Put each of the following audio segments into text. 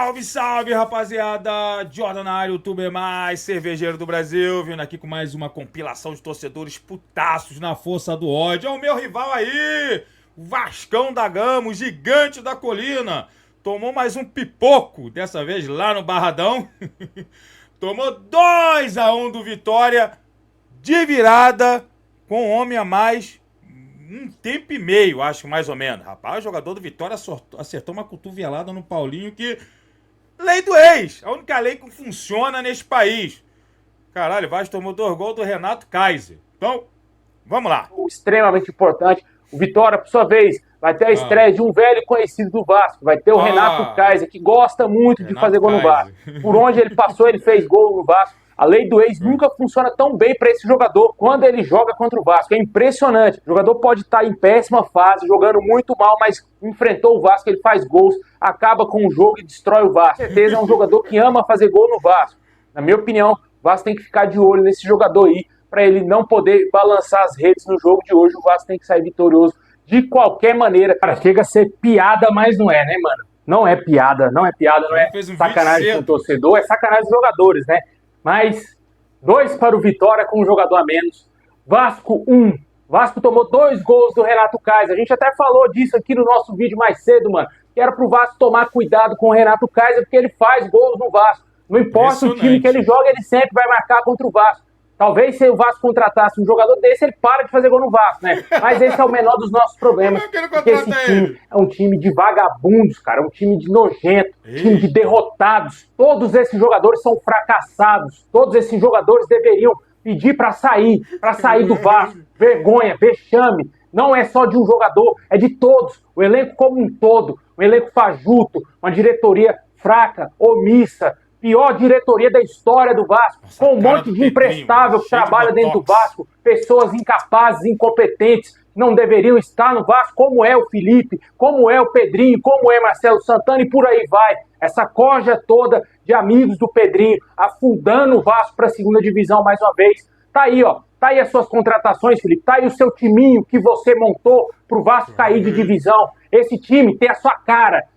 Salve, salve, rapaziada! Jordan na área, youtuber mais cervejeiro do Brasil, vindo aqui com mais uma compilação de torcedores putaços na força do ódio. É o meu rival aí, o Vascão da Gama, o gigante da colina. Tomou mais um pipoco, dessa vez lá no Barradão. Tomou 2-1 do Vitória, de virada, com um homem a mais, um tempo e meio, acho mais ou menos. Rapaz, o jogador do Vitória acertou uma cotovelada no Paulinho que... Lei do ex, a única lei que funciona neste país. Caralho, o Vasco tomou 2 gols do Renato Kaiser. Então, vamos lá. Extremamente importante. O Vitória, por sua vez, vai ter a estreia de um velho conhecido do Vasco. Vai ter o Renato Kaiser, que gosta muito de fazer gol no Vasco. Por onde ele passou, ele fez gol no Vasco. A lei do ex nunca funciona tão bem para esse jogador quando ele joga contra o Vasco. É impressionante. O jogador pode estar em péssima fase, jogando muito mal, mas enfrentou o Vasco, ele faz gols, acaba com o jogo e destrói o Vasco. Com certeza é um jogador que ama fazer gol no Vasco. Na minha opinião, o Vasco tem que ficar de olho nesse jogador aí, para ele não poder balançar as redes no jogo de hoje. O Vasco tem que sair vitorioso de qualquer maneira. Cara, chega a ser piada, mas não é, né, mano? Não é piada, não é sacanagem com o torcedor, é sacanagem dos jogadores, né? Mas 2 para o Vitória com um jogador a menos. Vasco 1. Vasco tomou 2 gols do Renato Kaiser. A gente até falou disso aqui no nosso vídeo mais cedo, mano. Que era pro Vasco tomar cuidado com o Renato Kaiser, porque ele faz gols no Vasco. Não importa o time que ele joga, ele sempre vai marcar contra o Vasco. Talvez se o Vasco contratasse um jogador desse, ele para de fazer gol no Vasco, né? Mas esse é o menor dos nossos problemas. Porque esse time é um time de vagabundos, cara. É um time de nojento, time de derrotados. Todos esses jogadores são fracassados. Todos esses jogadores deveriam pedir para sair do Vasco. Vergonha, vexame. Não é só de um jogador, é de todos. O elenco como um todo. Um elenco fajuto, uma diretoria fraca, omissa. Pior diretoria da história do Vasco, com um monte de imprestável que trabalha dentro do Vasco, pessoas incapazes, incompetentes, que não deveriam estar no Vasco, como é o Felipe, como é o Pedrinho, como é Marcelo Santana e por aí vai. Essa corja toda de amigos do Pedrinho, afundando o Vasco para a segunda divisão mais uma vez. Tá aí, ó. Tá aí as suas contratações, Felipe. Tá aí o seu timinho que você montou pro Vasco cair de divisão. Esse time tem a sua cara.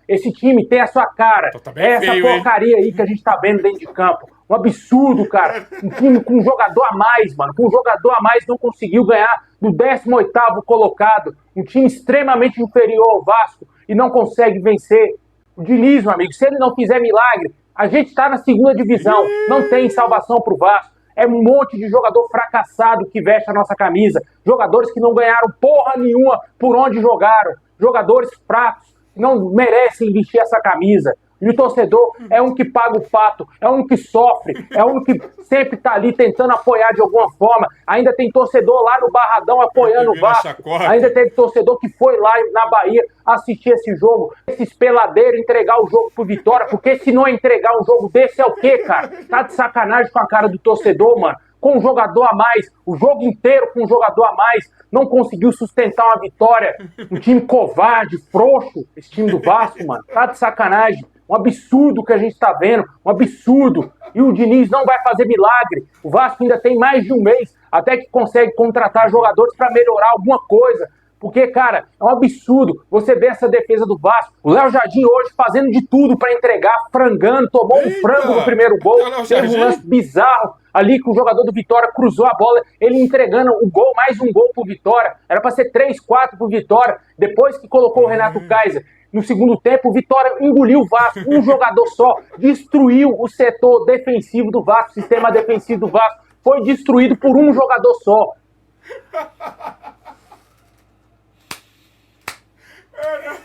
Essa porcaria aí que a gente tá vendo dentro de campo. Um absurdo, cara. Um time com um jogador a mais, mano. Com um jogador a mais não conseguiu ganhar do 18º colocado. Um time extremamente inferior ao Vasco e não consegue vencer. O Diniz, meu amigo, se ele não fizer milagre, a gente tá na segunda divisão. Não tem salvação pro Vasco. É um monte de jogador fracassado que veste a nossa camisa. Jogadores que não ganharam porra nenhuma por onde jogaram. Jogadores fracos que não merecem vestir essa camisa. E o torcedor é um que paga o pato, é um que sofre, é um que sempre tá ali tentando apoiar de alguma forma. Ainda tem torcedor lá no Barradão apoiando o Vasco. Ainda teve torcedor que foi lá na Bahia assistir esse jogo. Esses peladeiros entregar o jogo pro Vitória, porque se não entregar um jogo desse é o quê, cara? Tá de sacanagem com a cara do torcedor, mano. Com um jogador a mais, o jogo inteiro com um jogador a mais, não conseguiu sustentar uma vitória. Um time covarde, frouxo, esse time do Vasco, mano. Tá de sacanagem. Um absurdo que a gente tá vendo, um absurdo. E o Diniz não vai fazer milagre. O Vasco ainda tem mais de um mês até que consegue contratar jogadores para melhorar alguma coisa. Porque, cara, é um absurdo você ver essa defesa do Vasco. O Léo Jardim hoje fazendo de tudo para entregar, frangando, tomou um frango no primeiro gol. Teve um lance bizarro ali que o jogador do Vitória cruzou a bola, ele entregando o gol, mais um gol pro Vitória. Era para ser 3-4 pro Vitória. Depois que colocou o Renato Kaiser no segundo tempo, o Vitória engoliu o Vasco. Um jogador só destruiu o setor defensivo do Vasco, o sistema defensivo do Vasco. Foi destruído por um jogador só.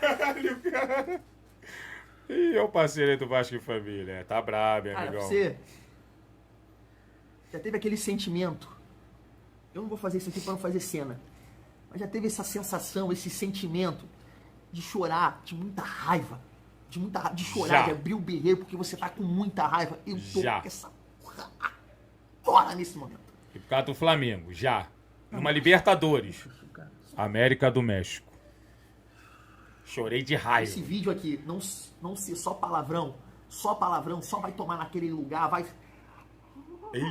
Caralho, cara. Ih, é o parceiro aí do Vasco e Família. Tá brabo, hein, amigão? Você já teve aquele sentimento. Eu não vou fazer isso aqui para não fazer cena. Mas já teve essa sensação, esse sentimento de chorar, de muita raiva. De chorar, de abrir o berreiro porque você tá com muita raiva. Eu tô com essa porra agora nesse momento. E por causa do Flamengo, já. Numa Libertadores. América do México. Chorei de raiva. Esse vídeo aqui, não ser só palavrão, só vai tomar naquele lugar, vai... Ei.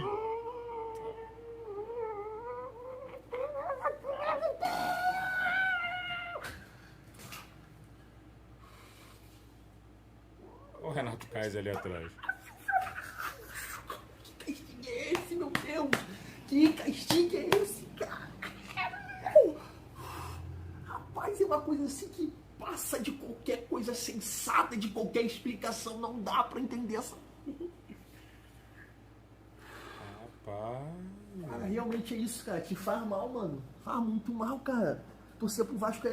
Ô, Renato Kais ali atrás. Que castigo é esse, meu Deus? Que castigo é esse, cara? Rapaz, é uma coisa assim que passa de qualquer coisa sensata, de qualquer explicação. Não dá pra entender essa... Rapaz... Cara, realmente é isso, cara. Te faz mal, mano. Faz muito mal, cara. Torcer pro Vasco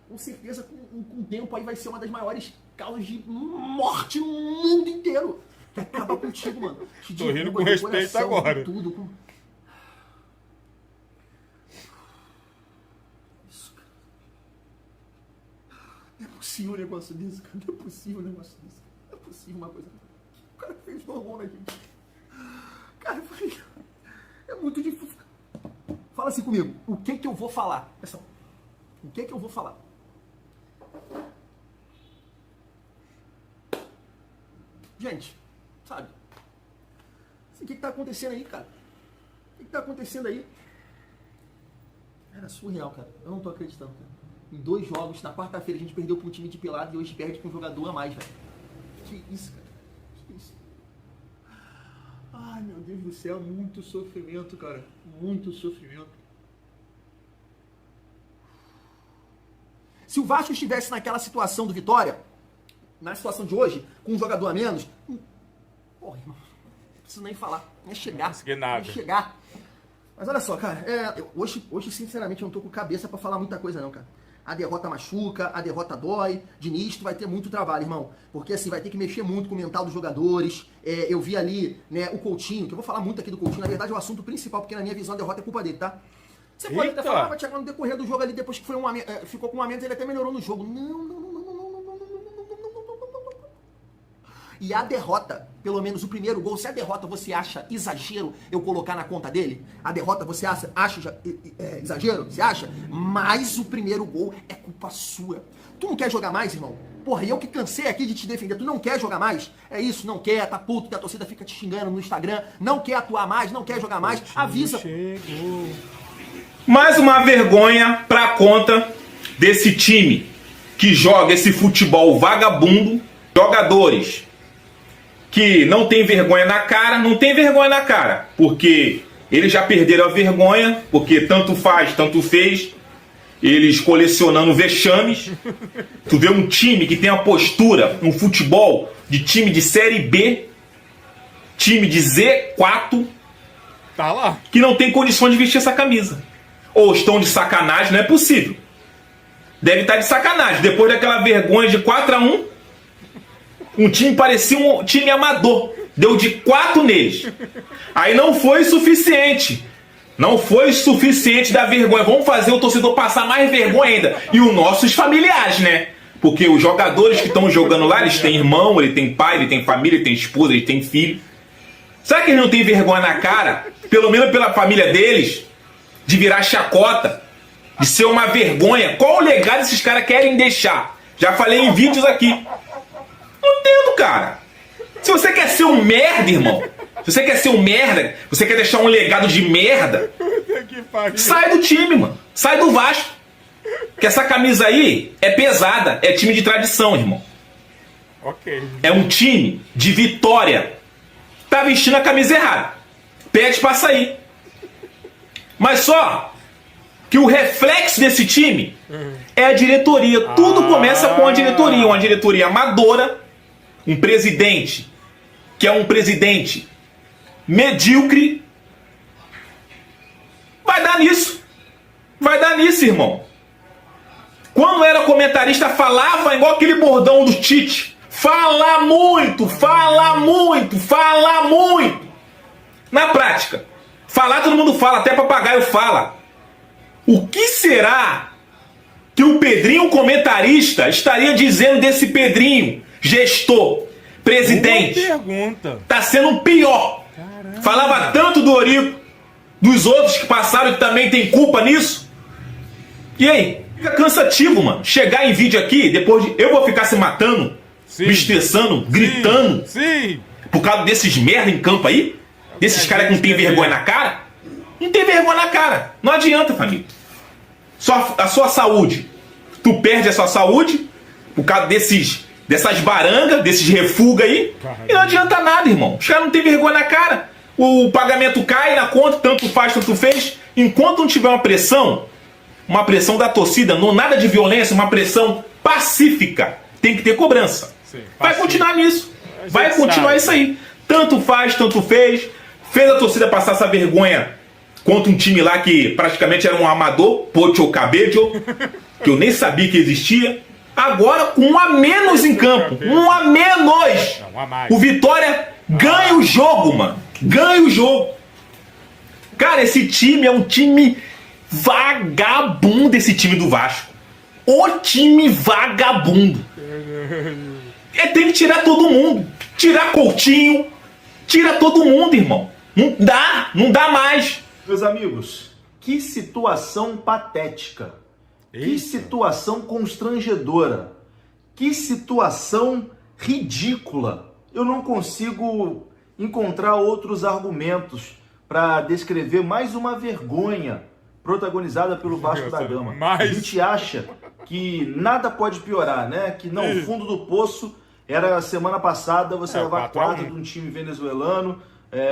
com certeza, com o tempo aí vai ser uma das maiores causas de morte no mundo inteiro. Que acaba contigo, mano. Te Tô rindo derruba com do respeito coração, agora. com tudo, com... Isso, cara. Não é possível um negócio desse, cara. Não é possível um negócio desse. Não é possível uma coisa. O cara fez normal na gente. Cara, eu falei... É muito difícil. Fala assim comigo. O que eu vou falar? Pessoal, o que eu vou falar? Gente, sabe? O que tá acontecendo aí, cara? O que tá acontecendo aí? Era surreal, cara. Eu não tô acreditando, cara. Em 2 jogos, na quarta-feira a gente perdeu pra um time de pelado e hoje perde com um jogador a mais, velho. Que isso, cara? Que isso? Ai, meu Deus do céu, muito sofrimento, cara. Muito sofrimento. Se o Vasco estivesse naquela situação do Vitória, na situação de hoje, com um jogador a menos, porra, irmão, não preciso nem falar. Nem chegar. Não nada. Nem chegar. Mas olha só, cara, hoje, sinceramente, eu não tô com cabeça pra falar muita coisa, não, cara. A derrota machuca, a derrota dói. Diniz, tu vai ter muito trabalho, irmão. Porque assim, vai ter que mexer muito com o mental dos jogadores. Eu vi ali, né, o Coutinho, que eu vou falar muito aqui do Coutinho. Na verdade, é o assunto principal, porque na minha visão a derrota é culpa dele, tá? Você pode até falar, mas no decorrer do jogo ali, depois que foi ficou com 1 a menos, ele até melhorou no jogo. Não. E a derrota, pelo menos o primeiro gol, se a derrota você acha exagero eu colocar na conta dele, a derrota você acha exagero? Você acha? Mas o primeiro gol é culpa sua. Tu não quer jogar mais, irmão? Porra, e eu que cansei aqui de te defender, tu não quer jogar mais? É isso, não quer, tá puto, que a torcida fica te xingando no Instagram, não quer atuar mais, não quer jogar mais, avisa. Chegou. Mais uma vergonha pra conta desse time que joga esse futebol vagabundo, jogadores que não tem vergonha na cara, não tem vergonha na cara, porque eles já perderam a vergonha, porque tanto faz, tanto fez, eles colecionando vexames. Tu vê um time que tem a postura, um futebol de time de Série B, time de Z4, Tá lá. que não tem condições de vestir essa camisa. Ou estão de sacanagem, não é possível. Deve estar de sacanagem, depois daquela vergonha de 4-1, um time parecia um time amador. Deu de 4 neles. Aí não foi suficiente. Não foi suficiente da vergonha. Vamos fazer o torcedor passar mais vergonha ainda. E os nossos familiares, né? Porque os jogadores que estão jogando lá, eles têm irmão, ele tem pai, ele tem família, ele tem esposa, ele tem filho. Será que eles não têm vergonha na cara? Pelo menos pela família deles? De virar chacota? De ser uma vergonha? Qual o legado esses caras querem deixar? Já falei em vídeos aqui. Não entendo, cara. Se você quer ser um merda, irmão, se você quer ser um merda, você quer deixar um legado de merda, sai do time, mano. Sai do Vasco. Que essa camisa aí é pesada, é time de tradição, irmão. Ok. É um time de vitória. Tá vestindo a camisa errada. Pede pra sair. Mas só que o reflexo desse time é a diretoria. Tudo começa com a diretoria. Uma diretoria amadora. Um presidente que é um presidente medíocre. Vai dar nisso. Vai dar nisso, irmão. Quando era comentarista, falava igual aquele bordão do Tite. Fala muito, fala muito, fala muito. Na prática, falar todo mundo fala, até papagaio fala. O que será que o Pedrinho comentarista estaria dizendo desse Pedrinho, gestor, presidente? Boa pergunta. Tá sendo pior. Caramba. Falava tanto do Orico, dos outros que passaram que também tem culpa nisso. E aí? Fica cansativo, mano. Chegar em vídeo aqui, depois de... Eu vou ficar se matando, Sim. me estressando, gritando, Sim. por causa desses merda em campo aí? Desses caras que não tem vergonha na cara? Não tem vergonha na cara. Não adianta, família. A sua saúde. Tu perde a sua saúde por causa desses dessas barangas, desses refuga aí, e não adianta nada, irmão. Os caras não têm vergonha na cara. O pagamento cai na conta, tanto faz, tanto fez. Enquanto não tiver uma pressão da torcida, não nada de violência, uma pressão pacífica, tem que ter cobrança. Sim, vai continuar nisso. Vai continuar isso aí. Tanto faz, tanto fez. Fez a torcida passar essa vergonha contra um time lá que praticamente era um amador, Pocho Cabejo, que eu nem sabia que existia. Agora, com um a menos em campo. Um a menos. Não, um a mais. O Vitória ganha o jogo, mano. Ganha o jogo. Cara, esse time é um time vagabundo, esse time do Vasco. O time vagabundo. Tem que tirar todo mundo. Tirar Coutinho. Tira todo mundo, irmão. Não dá mais. Meus amigos, que situação patética. Que situação constrangedora. Que situação ridícula. Eu não consigo encontrar outros argumentos para descrever mais uma vergonha protagonizada pelo Vasco da Gama. A gente acha que nada pode piorar, né? Que não, o fundo do poço era semana passada você levar 4 de um time venezuelano.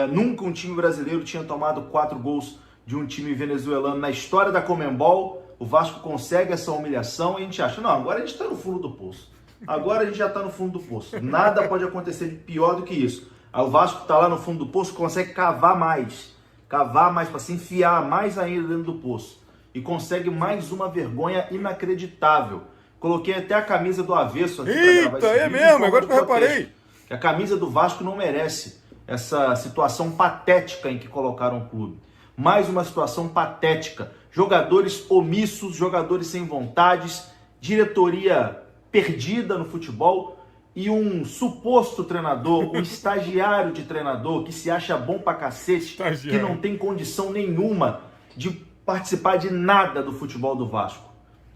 Nunca um time brasileiro tinha tomado 4 gols de um time venezuelano na história da Conmebol. O Vasco consegue essa humilhação e a gente acha, não, agora a gente está no fundo do poço. Agora a gente já está no fundo do poço. Nada pode acontecer de pior do que isso. Aí o Vasco está lá no fundo do poço, consegue cavar mais para se enfiar mais ainda dentro do poço. E consegue mais uma vergonha inacreditável. Coloquei até a camisa do avesso aqui para gravar esse vídeo. É mesmo, agora que eu reparei. A camisa do Vasco não merece essa situação patética em que colocaram o clube. Mais uma situação patética. Jogadores omissos, jogadores sem vontades, diretoria perdida no futebol e um suposto treinador, um estagiário de treinador que se acha bom pra cacete, que não tem condição nenhuma de participar de nada do futebol do Vasco.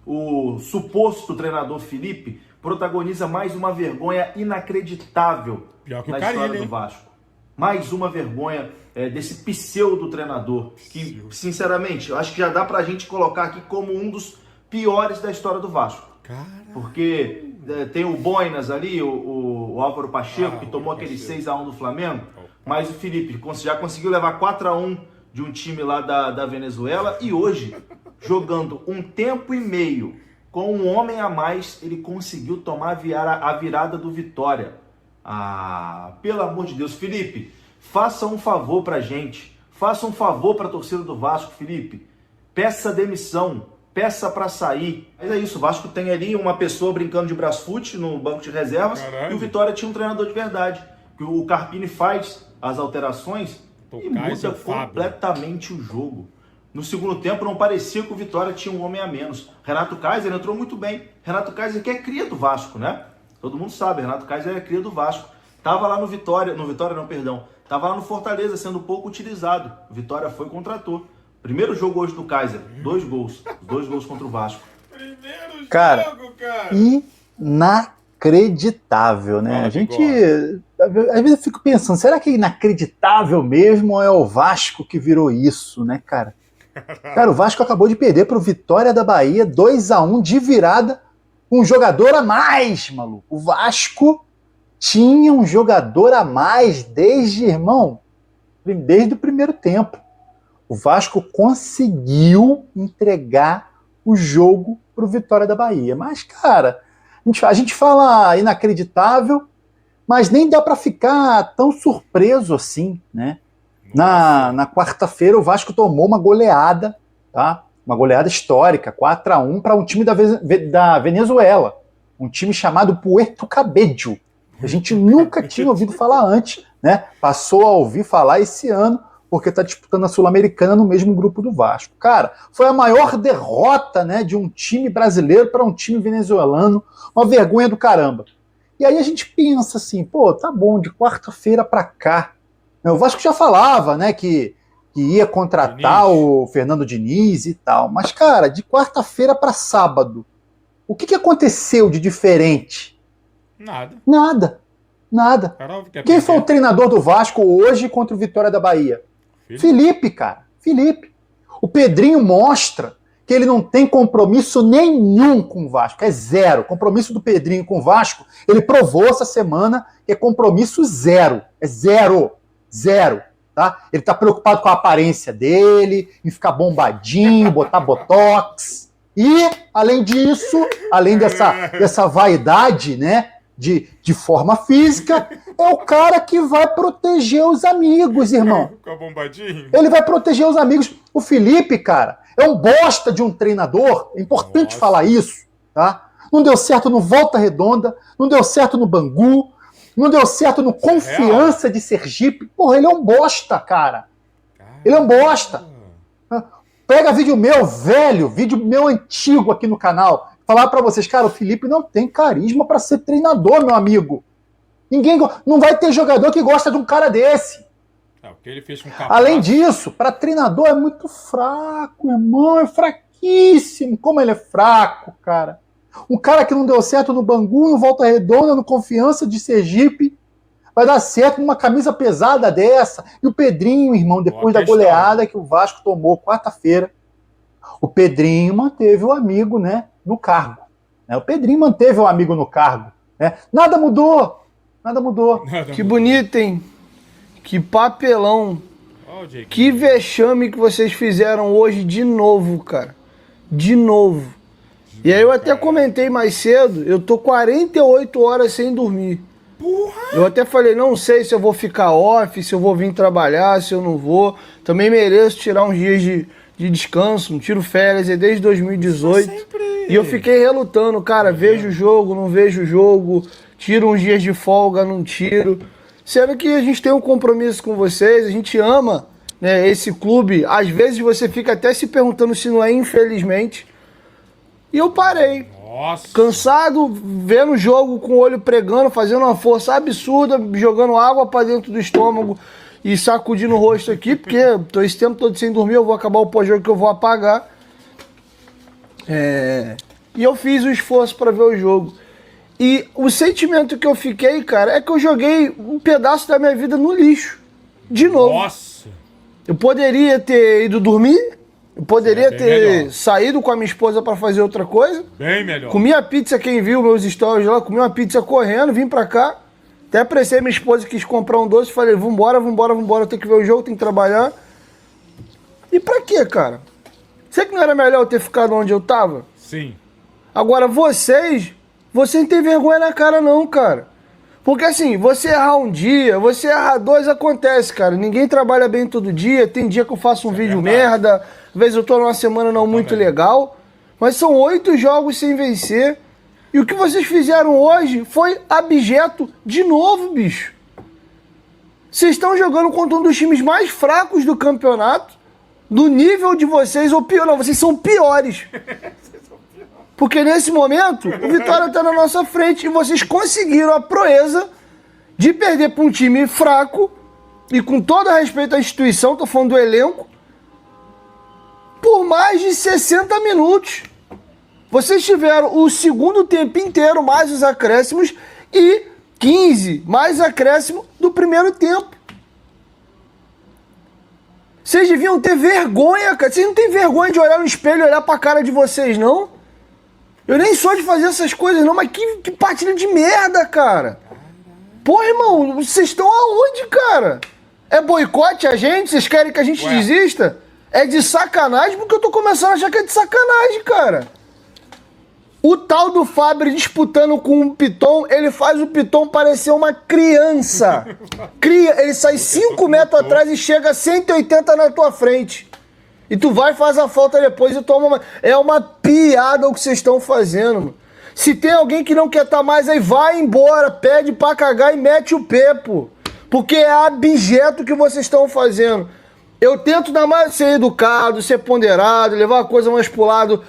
O suposto treinador Felipe protagoniza mais uma vergonha inacreditável na história do Vasco. Mais uma vergonha desse pseudo-treinador que, sinceramente, eu acho que já dá pra gente colocar aqui como um dos piores da história do Vasco. Porque tem o Boinas ali, o Álvaro Pacheco, que tomou aquele 6-1 do Flamengo, mas o Felipe já conseguiu levar 4-1 de um time lá da Venezuela e hoje, jogando um tempo e meio com um homem a mais, ele conseguiu tomar a virada do Vitória. Pelo amor de Deus, Felipe, faça um favor pra gente, faça um favor pra torcida do Vasco, Felipe, peça demissão, peça pra sair. Mas é isso, o Vasco tem ali uma pessoa brincando de brasfoot no banco de reservas. Caralho. E o Vitória tinha um treinador de verdade, que o Carpini faz as alterações e muda completamente o jogo. No segundo tempo não parecia que o Vitória tinha um homem a menos. Renato Kaiser entrou muito bem. Renato Kaiser que é cria do Vasco, né? Todo mundo sabe, Renato Kaiser é cria do Vasco. Tava lá tava lá no Fortaleza sendo pouco utilizado. O Vitória foi e contratou. Primeiro jogo hoje do Kaiser, 2 gols. 2 gols contra o Vasco. Primeiro jogo, cara. Inacreditável, né? A gente, às vezes eu fico pensando, será que é inacreditável mesmo ou é o Vasco que virou isso, né, cara? Cara, o Vasco acabou de perder pro Vitória da Bahia, 2-1 de virada, com um jogador a mais, maluco. O Vasco tinha um jogador a mais desde o primeiro tempo. O Vasco conseguiu entregar o jogo pro Vitória da Bahia. Mas, cara, a gente fala inacreditável, mas nem dá para ficar tão surpreso assim, né? Na quarta-feira o Vasco tomou uma goleada, tá? Uma goleada histórica, 4-1 para um time da Venezuela, um time chamado Puerto Cabello. A gente nunca tinha ouvido falar antes, né? Passou a ouvir falar esse ano, porque está disputando a Sul-Americana no mesmo grupo do Vasco. Cara, foi a maior derrota, né, de um time brasileiro para um time venezuelano, uma vergonha do caramba. E aí a gente pensa assim, pô, tá bom, de quarta-feira para cá, o Vasco já falava, né, que ia contratar o Fernando Diniz e tal, mas, cara, de quarta-feira para sábado, o que aconteceu de diferente? Nada. Quem foi o treinador do Vasco hoje contra o Vitória da Bahia? Felipe, cara. Felipe. O Pedrinho mostra que ele não tem compromisso nenhum com o Vasco, é zero. Compromisso do Pedrinho com o Vasco, ele provou essa semana que é compromisso zero, é zero, zero. Tá? Ele tá preocupado com a aparência dele, em ficar bombadinho, botar botox. E, além disso, além dessa vaidade, né, de forma física, é o cara que vai proteger os amigos, irmão. Ficar bombadinho. Ele vai proteger os amigos. O Felipe, cara, é um bosta de um treinador. É importante falar isso, tá? Não deu certo no Volta Redonda, não deu certo no Bangu, não deu certo no Confiança de Sergipe. Porra, ele é um bosta, cara. Ele é um bosta. Pega vídeo meu velho, vídeo meu antigo aqui no canal. Falar pra vocês, cara, o Felipe não tem carisma pra ser treinador, meu amigo. Não vai ter jogador que gosta de um cara desse. O que ele fez com o Além disso, pra treinador é muito fraco, irmão. É fraquíssimo. Como ele é fraco, cara. Um cara que não deu certo no Bangu, no Volta Redonda, no Confiança de Sergipe, vai dar certo numa camisa pesada dessa. E o Pedrinho, irmão, depois da goleada que o Vasco tomou quarta-feira, o Pedrinho manteve o amigo, né, no cargo. O Pedrinho manteve o amigo no cargo. Né? Nada mudou. Nada mudou. Que bonito, hein? Que papelão. Que vexame que vocês fizeram hoje de novo, cara. De novo. E aí eu até comentei mais cedo, eu tô 48 horas sem dormir. Porra. Eu até falei, não sei se eu vou ficar off, se eu vou vir trabalhar, se eu não vou. Também mereço tirar uns dias de descanso, não tiro férias, é desde 2018. E eu fiquei relutando, cara, vejo o jogo, não vejo o jogo, tiro uns dias de folga, não tiro. Sendo que a gente tem um compromisso com vocês, a gente ama, né, esse clube. Às vezes você fica até se perguntando se não é infelizmente. E eu parei. Nossa. Cansado, vendo o jogo com o olho pregando, fazendo uma força absurda, jogando água pra dentro do estômago e sacudindo o rosto aqui, porque tô esse tempo todo sem dormir, eu vou acabar o pós-jogo que eu vou apagar. E eu fiz o esforço pra ver o jogo. E o sentimento que eu fiquei, cara, é que eu joguei um pedaço da minha vida no lixo. De novo. Nossa. Eu poderia ter ido dormir, eu poderia ter saído com a minha esposa pra fazer outra coisa. Bem melhor. Comi a pizza, quem viu meus stories lá, comi uma pizza correndo, vim pra cá. Até apressei minha esposa, quis comprar um doce, falei, vambora, tem que ver o jogo, tem que trabalhar. E pra quê, cara? Será que não era melhor eu ter ficado onde eu tava? Sim. Agora, vocês não tem vergonha na cara não, cara. Porque assim, você errar um dia, você errar dois, acontece, cara. Ninguém trabalha bem todo dia, tem dia que eu faço um vídeo merda, às vezes eu tô numa semana não muito legal, mas são 8 jogos sem vencer. E o que vocês fizeram hoje foi abjeto de novo, bicho. Vocês estão jogando contra um dos times mais fracos do campeonato, do nível de vocês, ou pior, não, vocês são piores. Porque nesse momento, o Vitória tá na nossa frente e vocês conseguiram a proeza de perder para um time fraco, e com todo respeito à instituição, tô falando do elenco, por mais de 60 minutos. Vocês tiveram o segundo tempo inteiro, mais os acréscimos, e 15 mais acréscimo do primeiro tempo. Vocês deviam ter vergonha, cara. Vocês não têm vergonha de olhar no espelho e olhar pra cara de vocês, não? Eu nem sou de fazer essas coisas, não, mas que partida de merda, cara. Porra, irmão, vocês estão aonde, cara? É boicote a gente? Vocês querem que a gente desista? É de sacanagem, porque eu tô começando a achar que é de sacanagem, cara. O tal do Fábio disputando com o Piton, ele faz o Piton parecer uma criança. Ele sai 5 metros atrás e chega a 180 na tua frente. E tu vai e faz a falta depois e toma uma... É uma piada o que vocês estão fazendo, mano. Se tem alguém que não quer estar mais aí, vai embora, pede pra cagar e mete o pé, pô. Porque é abjeto o que vocês estão fazendo. Eu tento ser educado, ser ponderado, levar a coisa mais pro lado,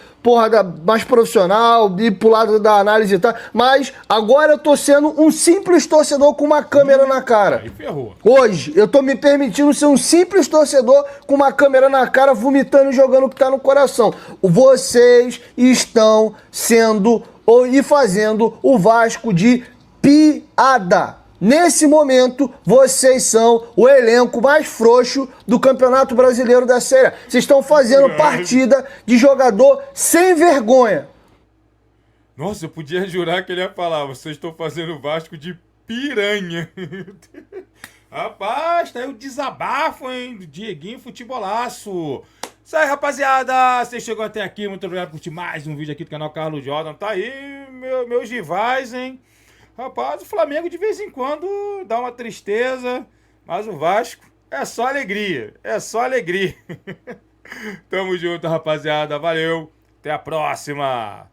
mais profissional, ir pro lado da análise e tal. Mas agora eu tô sendo um simples torcedor com uma câmera na cara. Aí ferrou. Hoje, eu tô me permitindo ser um simples torcedor com uma câmera na cara, vomitando e jogando o que tá no coração. Vocês estão sendo e fazendo o Vasco de piada. Nesse momento, vocês são o elenco mais frouxo do Campeonato Brasileiro da Série A. Vocês estão fazendo partida de jogador sem vergonha. Nossa, eu podia jurar que ele ia falar, vocês estão fazendo o Vasco de piranha. Rapaz, tá aí o desabafo, hein, do Dieguinho Futebolaço. Isso aí, rapaziada, vocês chegou até aqui, muito obrigado por curtir mais um vídeo aqui do canal Carlos Jordan. Tá aí, meus rivais, hein. Rapaz, o Flamengo de vez em quando dá uma tristeza, mas o Vasco é só alegria, é só alegria. Tamo junto, rapaziada, valeu, até a próxima.